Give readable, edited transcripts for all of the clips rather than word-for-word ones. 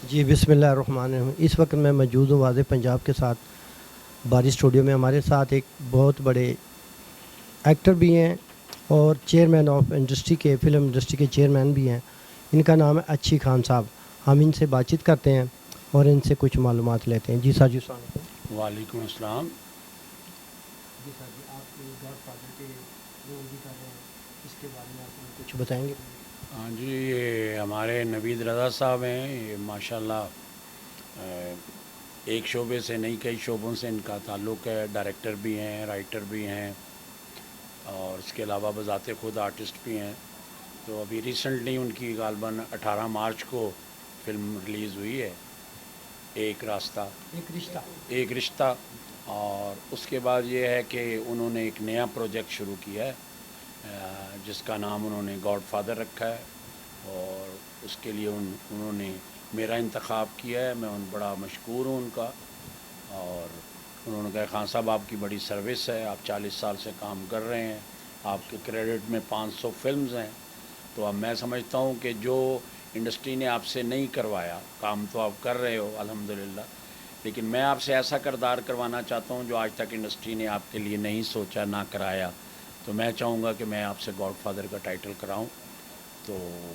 जी बिस्मिल्लाहिर्रहमानिर्रहीम। इस वक्त मैं मौजूद हूँ वाज़े पंजाब के साथ बारी स्टूडियो में। हमारे साथ एक बहुत बड़े एक्टर भी हैं और चेयरमैन ऑफ इंडस्ट्री के फ़िल्म इंडस्ट्री के चेयरमैन भी हैं। इनका नाम है अच्छी खान साहब। हम इनसे बातचीत करते हैं और इनसे कुछ मालूमात लेते हैं। जी सर जी, अस्सलाम वालेकुम। वालेकुम अस्सलाम। जी सर जी, आप गॉडफादर के रोल भी कर रहे हैं, इसके बारे में आप हमें कुछ बताएंगे? हाँ जी, ये हमारे नवीद रज़ा साहब हैं। ये माशाल्लाह एक शोबे से नहीं कई शोबों से इनका ताल्लुक़ है। डायरेक्टर भी हैं, राइटर भी हैं और इसके अलावा बज़ाते ख़ुद आर्टिस्ट भी हैं। तो अभी रिसेंटली उनकी गालबन 18 मार्च को फ़िल्म रिलीज़ हुई है, एक रास्ता एक रिश्ता। और उसके बाद ये है कि उन्होंने एक नया प्रोजेक्ट शुरू किया है जिसका नाम उन्होंने गॉडफादर रखा है और उसके लिए उन्होंने मेरा इंतखाब किया है। मैं बड़ा मशकूर हूँ उनका। और उन्होंने कहा, खान साहब आपकी बड़ी सर्विस है, आप 40 साल से काम कर रहे हैं, आपके क्रेडिट में 500 फिल्म्स हैं। तो अब मैं समझता हूँ कि जो इंडस्ट्री ने आपसे नहीं करवाया काम तो आप कर रहे हो अल्हम्दुलिल्लाह, लेकिन मैं आपसे ऐसा किरदार करवाना चाहता हूँ जो आज तक इंडस्ट्री ने आपके लिए नहीं सोचा, ना कराया। तो मैं चाहूँगा कि मैं आपसे गॉडफादर का टाइटल कराऊँ। तो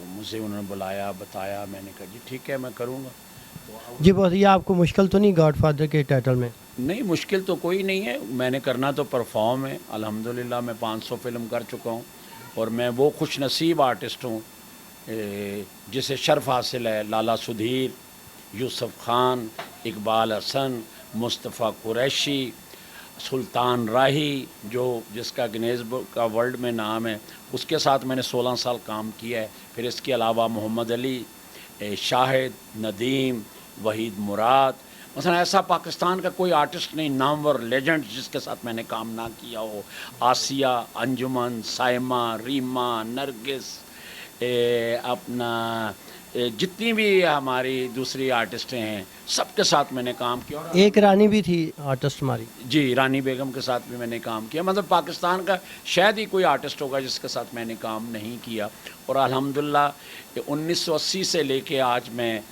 मुझे उन्होंने बुलाया, बताया, मैंने कहा जी ठीक है मैं करूँगा। तो जी बहुत, ये आपको मुश्किल तो नहीं गॉडफादर के टाइटल में? नहीं, मुश्किल तो कोई नहीं है। मैंने करना तो परफॉर्म है। अल्हम्दुलिल्लाह मैं 500 फ़िल्म कर चुका हूँ और मैं वो खुश नसीब आर्टिस्ट हूँ जिसे शर्फ हासिल है। लाला सुधीर, यूसुफ खान, इकबाल हसन, मुस्तफ़ा कुरैशी, सुल्तान राही, जो जिसका गिनेस बुक का वर्ल्ड में नाम है, उसके साथ मैंने 16 साल काम किया है। फिर इसके अलावा मोहम्मद अली, शाहिद, नदीम, वहीद मुराद, मसलन ऐसा पाकिस्तान का कोई आर्टिस्ट नहीं, नामवर लेजेंड जिसके साथ मैंने काम ना किया हो। आसिया, अंजुमन, साइमा, रीमा, नरगिस, अपना जितनी भी हमारी दूसरी आर्टिस्टें हैं सबके साथ मैंने काम किया। और एक रानी भी थी आर्टिस्ट हमारी। जी, रानी बेगम के साथ भी मैंने काम किया। मतलब पाकिस्तान का शायद ही कोई आर्टिस्ट होगा जिसके साथ मैंने काम नहीं किया। और अल्हम्दुलिल्लाह 1980 से लेके आज मैं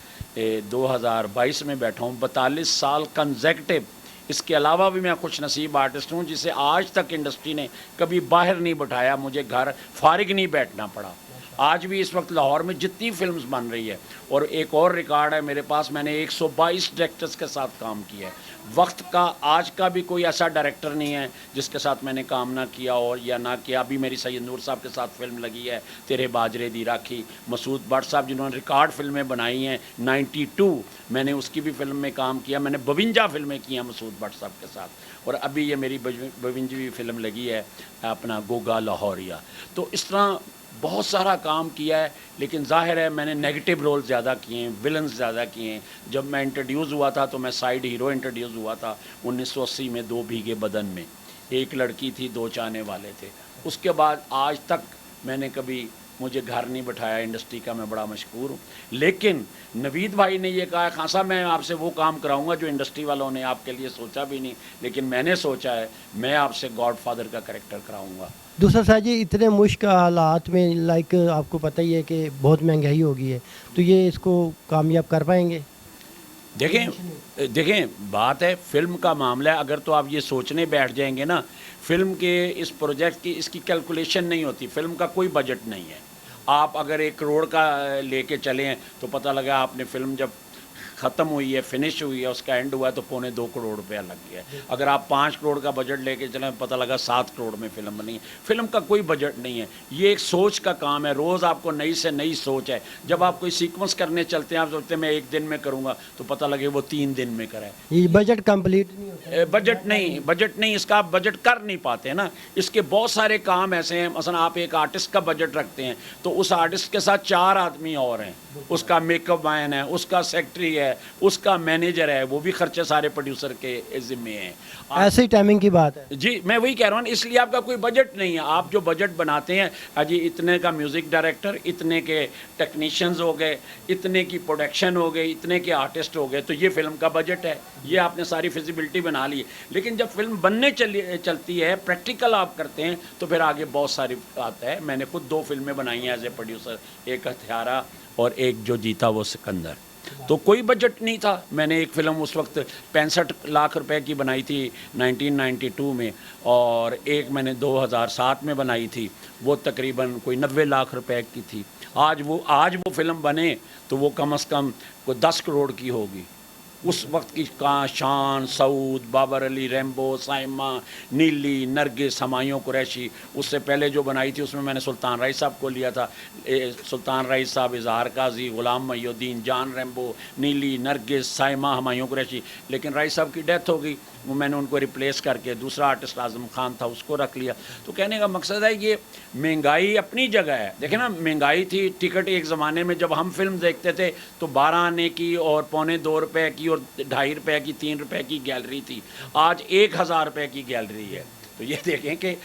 2022 में बैठा हूँ, 42 साल कंसेक्टिव। इसके अलावा भी मैं खुश नसीब आर्टिस्ट हूँ जिसे आज तक इंडस्ट्री ने कभी बाहर नहीं बिठाया, मुझे घर फारिग नहीं बैठना पड़ा। आज भी इस वक्त लाहौर में जितनी फिल्म्स बन रही है, और एक और रिकॉर्ड है मेरे पास, मैंने 122 डायरेक्टर्स के साथ काम किया है। वक्त का आज का भी कोई ऐसा डायरेक्टर नहीं है जिसके साथ मैंने काम ना किया और या ना किया। अभी मेरी सैयद नूर साहब के साथ फिल्म लगी है तेरे बाजरे दी राखी। मसूद भट्ट साहब जिन्होंने रिकॉर्ड फिल्में बनाई हैं, 92 मैंने उसकी भी फिल्म में काम किया। मैंने 52 फिल्में की हैं मसूद भट्ट साहब के साथ। और अभी ये मेरी 52वीं फिल्म लगी है अपना गोगा लाहौरिया। तो इस तरह बहुत सारा काम किया है, लेकिन ज़ाहिर है मैंने नेगेटिव रोल ज़्यादा किए हैं, विलन्स ज़्यादा किए हैं। जब मैं इंट्रोड्यूस हुआ था तो मैं साइड हीरो इंट्रोड्यूस हुआ था 1980 में, 2 भीगे बदन में। एक लड़की थी, 2 चाहने वाले थे। उसके बाद आज तक मैंने कभी मुझे घर नहीं बिठाया इंडस्ट्री का, मैं बड़ा मशहूर हूँ। लेकिन नवीद भाई ने ये कहा, खान साहब मैं आपसे वो काम कराऊंगा जो इंडस्ट्री वालों ने आपके लिए सोचा भी नहीं, लेकिन मैंने सोचा है मैं आपसे गॉडफादर का कैरेक्टर कराऊंगा। दूसरा सर जी, इतने मुश्किल हालात में लाइक आपको पता ही है कि बहुत महंगाई हो गई है, तो ये इसको कामयाब कर पाएंगे? देखें बात है फिल्म का मामला है। अगर तो आप ये सोचने बैठ जाएंगे ना, फिल्म के इस प्रोजेक्ट की इसकी कैलकुलेशन नहीं होती। फिल्म का कोई बजट नहीं है। आप अगर 1 करोड़ का लेके चले हैं तो पता लगा आपने फिल्म जब ख़त्म हुई है, फिनिश हुई है, उसका एंड हुआ है तो 2.25 करोड़ रुपया लग गया। अगर आप 5 करोड़ का बजट लेके चलें पता लगा 7 करोड़ में फिल्म बनी है। फिल्म का कोई बजट नहीं है, ये एक सोच का काम है। रोज़ आपको नई से नई सोच है। जब आप कोई सीक्वेंस करने चलते हैं, आप सोचते हैं मैं 1 दिन में करूँगा, तो पता लगे वो 3 दिन में कराए। ये बजट कंप्लीट नहीं होता? बजट नहीं, इसका आप बजट कर नहीं पाते हैं ना। इसके बहुत सारे काम ऐसे हैं, मसलन आप एक आर्टिस्ट का बजट रखते हैं तो उस आर्टिस्ट के साथ 4 आदमी और हैं, उसका मेकअप मैन है, उसका सेक्रेटरी है, उसका मैनेजर है, वो भी खर्चे सारे प्रोड्यूसर के ज़िम्मे हैं। ऐसे ही टाइमिंग की बात है। जी मैं वही कह रहा हूँ, इसलिए आपका कोई बजट नहीं है। आप जो बजट बनाते हैं, अजी इतने का म्यूज़िक डायरेक्टर, इतने के टेक्नीशियंस हो गए, इतने की प्रोडक्शन हो गई, इतने के आर्टिस्ट हो गए, तो ये फिल्म का बजट है। ये आपने सारी फिजिबिलिटी बना ली। लेकिन जब फिल्म बनने चलती है, प्रैक्टिकल आप करते हैं, तो फिर आगे बहुत सारी आता है। मैंने खुद 2 फिल्में बनाई हैं एज ए प्रोड्यूसर, एक हथियारा और एक जो जीता वो सिकंदर। तो कोई बजट नहीं था। मैंने एक फ़िल्म उस वक्त 65 लाख रुपए की बनाई थी 1992 में, और एक मैंने 2007 में बनाई थी, वो तकरीबन कोई 90 लाख रुपए की थी। आज वो फ़िल्म बने तो वो कम से कम कोई 10 करोड़ की होगी। उस वक्त की शान, सऊद, बाबर अली, रैम्बो, साइमा, नीली, नरगिस, हमायूं कुरैशी, उससे पहले जो बनाई थी उसमें मैंने सुल्तान राय साहब को लिया था। सुल्तान राय साहब, इजहार काजी, गुलाम मोहिउद्दीन, जान रैम्बो, नीली, नरगिस, साइमा, हमायूं कुरैशी। लेकिन राय साहब की डेथ हो गई, वो मैंने उनको रिप्लेस करके दूसरा आर्टिस्ट आज़म खान था उसको रख लिया। तो कहने का मकसद है ये महंगाई अपनी जगह है। देखें ना, महंगाई थी। टिकट एक ज़माने में जब हम फिल्म देखते थे तो 12 आने की और पौने 2 रुपए की और 2.5 रुपए की, 3 रुपए की गैलरी थी। आज 1000 रुपए की गैलरी है। तो ये देखें कि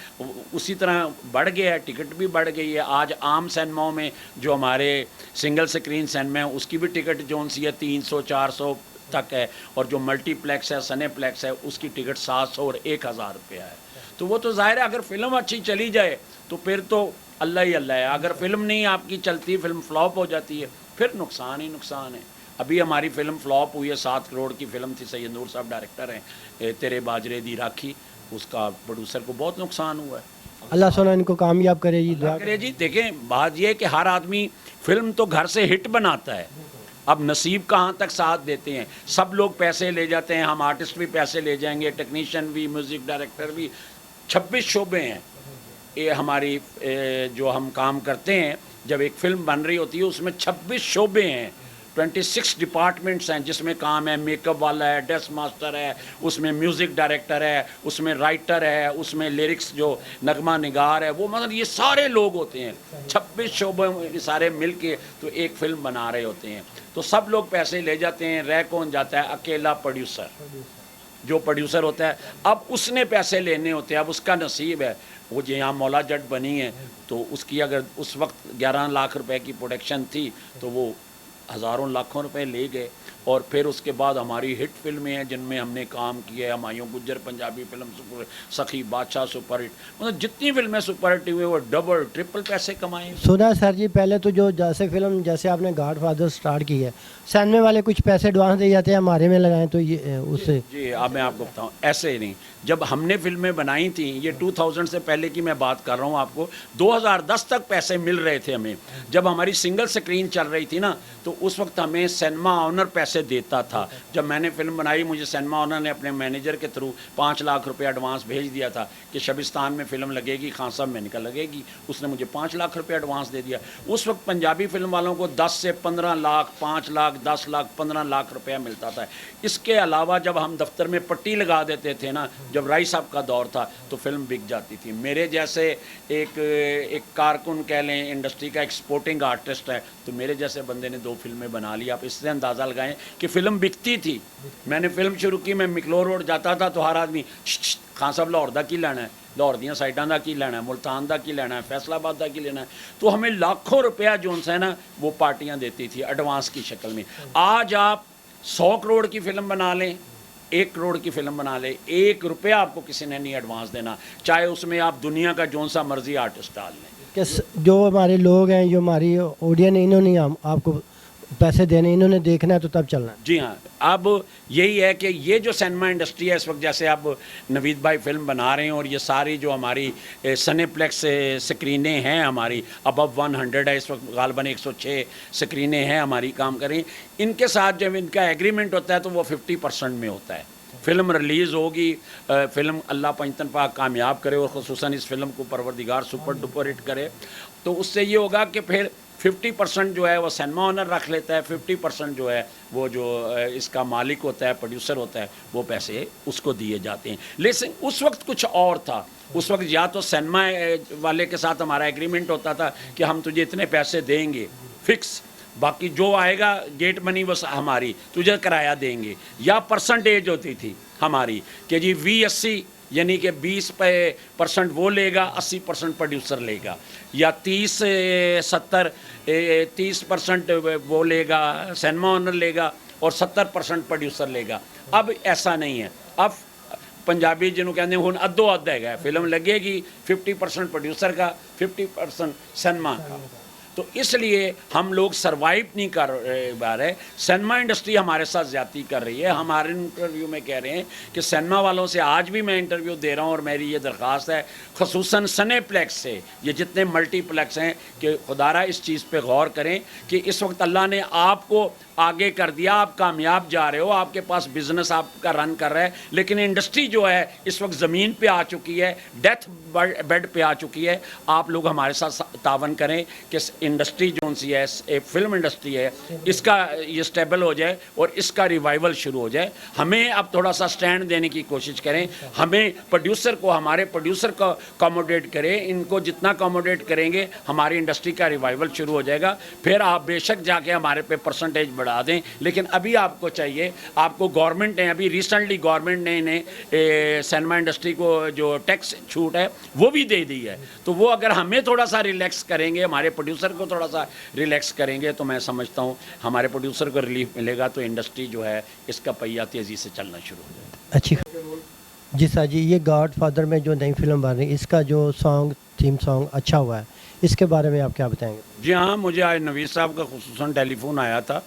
उसी तरह बढ़ गया है, टिकट भी बढ़ गई है। आज आम सिनेमाओं में जो हमारे सिंगल स्क्रीन सिनेमा है उसकी भी टिकट जोन सी है 300-400 तक है, और जो मल्टीप्लेक्स है, सनेप्लेक्स है, उसकी टिकट 700 और 1000 रुपया है। तो वो तो ज़ाहिर है अगर फ़िल्म अच्छी चली जाए तो फिर तो अल्लाह ही अल्लाह है। अगर फ़िल्म नहीं आपकी चलती, फ़िल्म फ्लॉप हो जाती है, फिर नुकसान ही नुकसान है। अभी हमारी फ़िल्म फ्लॉप हुई है, 7 करोड़ की फ़िल्म थी, सैयद नूर साहब डायरेक्टर हैं, तेरे बाजरे दी राखी, उसका प्रोड्यूसर को बहुत नुकसान हुआ है। अल्लाह सुना इनको कामयाब करे जी, दुआ करे जी। देखें, बात यह है कि हर आदमी फ़िल्म तो घर से हिट बनाता है, अब नसीब कहाँ तक साथ देते हैं। सब लोग पैसे ले जाते हैं, हम आर्टिस्ट भी पैसे ले जाएंगे, टेक्नीशियन भी, म्यूज़िक डायरेक्टर भी। 26 शोबे हैं ये हमारी, जो हम काम करते हैं। जब एक फ़िल्म बन रही होती है उसमें 26 शोबे हैं, 26 डिपार्टमेंट्स हैं जिसमें काम है। मेकअप वाला है, ड्रेस मास्टर है, उसमें म्यूज़िक डायरेक्टर है, उसमें राइटर है, उसमें लिरिक्स जो नगमा निगार है, वो मतलब ये सारे लोग होते हैं। 26 शोबे सारे मिल के तो एक फ़िल्म बना रहे होते हैं। तो सब लोग पैसे ले जाते हैं, रह कौन जाता है? अकेला प्रोड्यूसर। जो प्रोड्यूसर होता है अब उसने पैसे लेने होते हैं, अब उसका नसीब है। वो जो यहाँ मौला जट बनी है तो उसकी अगर उस वक्त 11 लाख रुपए की प्रोडक्शन थी तो वो हज़ारों लाखों रुपए ले गए। और फिर उसके बाद हमारी हिट फिल्में हैं जिनमें हमने काम किया है। हमायूं गुज्जर पंजाबी फिल्म सुपर, सखी बादशाह सुपर हिट, मतलब जितनी फिल्में सुपर हिट हुई वो डबल ट्रिपल पैसे कमाए। सुना सर जी, पहले तो जो जैसे फिल्म, जैसे आपने गॉड फादर स्टार्ट की है, सिनेमा वाले कुछ पैसे एडवांस दे जाते हैं, हमारे में लगाएं तो ये उससे जी अब मैं आपको बताऊं, ऐसे ही नहीं। जब हमने फिल्में बनाई थी, ये 2000 से पहले की मैं बात कर रहा हूँ आपको, 2010 तक पैसे मिल रहे थे हमें। जब हमारी सिंगल स्क्रीन चल रही थी ना तो उस वक्त हमें सिनेमा ऑनर पैसे देता था। जब मैंने फिल्म बनाई मुझे सिनेमा ऑनर ने अपने मैनेजर के थ्रू 5 लाख रुपये एडवांस भेज दिया था कि शबिस्तान में फ़िल्म लगेगी, खान साहब में निकल लगेगी। उसने मुझे 5 लाख रुपये एडवांस दे दिया। उस वक्त पंजाबी फिल्म वालों को 10 से 15 लाख, 5 लाख, 10 लाख, 15 लाख रुपया मिलता था। इसके अलावा जब हम दफ्तर में पट्टी लगा देते थे ना, जब राय साहब का दौर था, तो फिल्म बिक जाती थी। मेरे जैसे एक कारकुन कह लें, इंडस्ट्री का एक्सपोर्टिंग आर्टिस्ट है, तो मेरे जैसे बंदे ने 2 फिल्में बना ली। आप इससे अंदाज़ा लगाएं कि फ़िल्म बिकती थी। मैंने फिल्म शुरू की, मैं मिकलोर रोड जाता था तो हर आदमी खान साहब लाहौर दा की लेना है, लाहौर दियाँ साइडां दा की लेना है, मुल्तान दा की लेना है, फैसलाबाद दा की लेना है। तो हमें लाखों रुपया जो है ना वो पार्टियाँ देती थी एडवांस की शक्ल में। आज आप 100 करोड़ की फ़िल्म बना लें, 1 करोड़ की फ़िल्म बना ले, 1 रुपया आपको किसी ने नहीं एडवांस देना, चाहे उसमें आप दुनिया का जौन सा मर्जी आर्टिस्ट डाल लें। कि जो हमारे लोग हैं, जो हमारी ऑडियंस, इन्होंने हम आपको पैसे देने, इन्होंने देखना है तो तब चलना है। जी हाँ, अब यही है कि ये जो सिनेमा इंडस्ट्री है इस वक्त, जैसे अब नवीद भाई फिल्म बना रहे हैं और ये सारी जो हमारी सनेप्लेक्स स्क्रीनें हैं हमारी, अब 100 है इस वक्त, गालबन 106 स्क्रीनें हैं हमारी काम करें। इनके साथ जब इनका एग्रीमेंट होता है तो वो 50% में होता है। फ़िल्म रिलीज़ होगी, फ़िल्म अल्लाह पंजतन पाक कामयाब करे और ख़ुसूसन इस फिल्म को परवरदिगार सुपर डुपर हिट करे, तो उससे ये होगा कि फिर 50% जो है वो सिनेमा ऑनर रख लेता है, 50% जो है वो जो इसका मालिक होता है, प्रोड्यूसर होता है, वो पैसे उसको दिए जाते हैं। लेकिन उस वक्त कुछ और था। उस वक्त या तो सिनेमा वाले के साथ हमारा एग्रीमेंट होता था कि हम तुझे इतने पैसे देंगे फिक्स, बाकी जो आएगा गेट मनी बस हमारी, तुझे किराया देंगे। या परसेंटेज होती थी हमारी कि जी 20-80 यानी कि 20% वो लेगा, 80% प्रोड्यूसर लेगा, या 30-70 30% वो लेगा, सिनेमा ऑनर लेगा, और 70% प्रोड्यूसर लेगा। अब ऐसा नहीं है। अब पंजाबी जिन्होंने कहते हैं हुण अद्धो अद्ध है, फिल्म लगेगी 50% प्रोड्यूसर का, 50% सिनेमा का। तो इसलिए हम लोग सरवाइव नहीं कर पा रहे। सिनेमा इंडस्ट्री हमारे साथ ज़्यादती कर रही है। हमारे इंटरव्यू में कह रहे हैं कि सिनेमा वालों से आज भी मैं इंटरव्यू दे रहा हूँ और मेरी ये दरख्वास्त है ख़ुसूसन सनेप्लेक्स से, ये जितने मल्टीप्लेक्स हैं, कि खुदारा इस चीज़ पे गौर करें कि इस वक्त अल्लाह ने आपको आगे कर दिया, आप कामयाब जा रहे हो, आपके पास बिजनेस आपका रन कर रहा है, लेकिन इंडस्ट्री जो है इस वक्त ज़मीन पे आ चुकी है, डेथ बेड पे आ चुकी है। आप लोग हमारे साथ तावन करें कि इंडस्ट्री जो सी है, एक फिल्म इंडस्ट्री है, इसका ये स्टेबल हो जाए और इसका रिवाइवल शुरू हो जाए। हमें अब थोड़ा सा स्टैंड देने की कोशिश करें, हमें प्रोड्यूसर को, हमारे प्रोड्यूसर को अकोमोडेट करें। इनको जितना अकोमोडेट करेंगे हमारी इंडस्ट्री का रिवाइवल शुरू हो जाएगा। फिर आप बेशक जाके हमारे पे परसेंटेज बढ़ा दें, लेकिन अभी आपको चाहिए, आपको गवर्नमेंट ने अभी रिसेंटली गवर्नमेंट ने इन्हें सिनेमा इंडस्ट्री को जो टैक्स छूट है वो भी दे दी है। तो वो अगर हमें थोड़ा सा रिलैक्स करेंगे, हमारे प्रोड्यूसर को थोड़ा सा रिलैक्स करेंगे, तो मैं समझता हूँ हमारे प्रोड्यूसर को रिलीफ मिलेगा, तो इंडस्ट्री जो है इसका पहिया तेज़ी से चलना शुरू हो जाएगा। अच्छी जी सर जी, ये गॉड फादर में जो नई फिल्म बन रही है, इसका जो सॉन्ग, थीम सॉन्ग अच्छा हुआ है, इसके बारे में आप क्या बताएंगे? जी हाँ, मुझे आज नवीद साहब का खुसूसन टेलीफोन आया था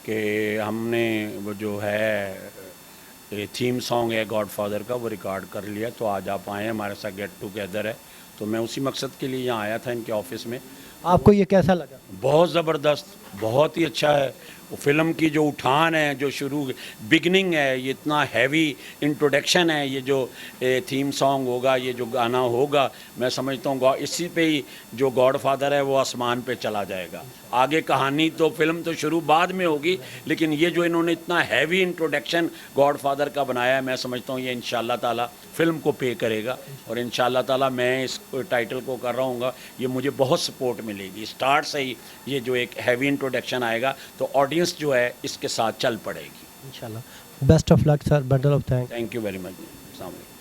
कि हमने वो जो है ये थीम सॉन्ग है गॉड फादर का, वो रिकॉर्ड कर लिया, तो आज आप आए, हमारे साथ गेट टुगेदर है। तो मैं उसी मकसद के लिए यहाँ आया था इनके ऑफिस में। आपको ये कैसा लगा? बहुत ज़बरदस्त, बहुत ही अच्छा है। वो फिल्म की जो उठान है, जो शुरू बिगनिंग है, ये इतना हैवी इंट्रोडक्शन है, ये जो थीम सॉन्ग होगा, ये जो गाना होगा, मैं समझता हूँ इसी पे ही जो गॉड फादर है वो आसमान पे चला जाएगा। आगे कहानी तो फिल्म तो शुरू बाद में होगी, लेकिन ये जो इन्होंने इतना हैवी इंट्रोडक्शन गॉड फादर का बनाया है, मैं समझता हूँ ये इंशाल्लाह ताला फिल्म को पे करेगा। और इंशाल्लाह ताला मैं इस टाइटल को कर रहा हूँ, ये मुझे बहुत सपोर्ट मिलेगी। स्टार्ट से ही ये जो एक हैवी इंट्रोडक्शन आएगा तो ऑडियंस जो है इसके साथ चल पड़ेगी इंशाल्लाह। Best of luck sir, bundle of thanks. Thank you very much. अस्सलाम वालेकुम।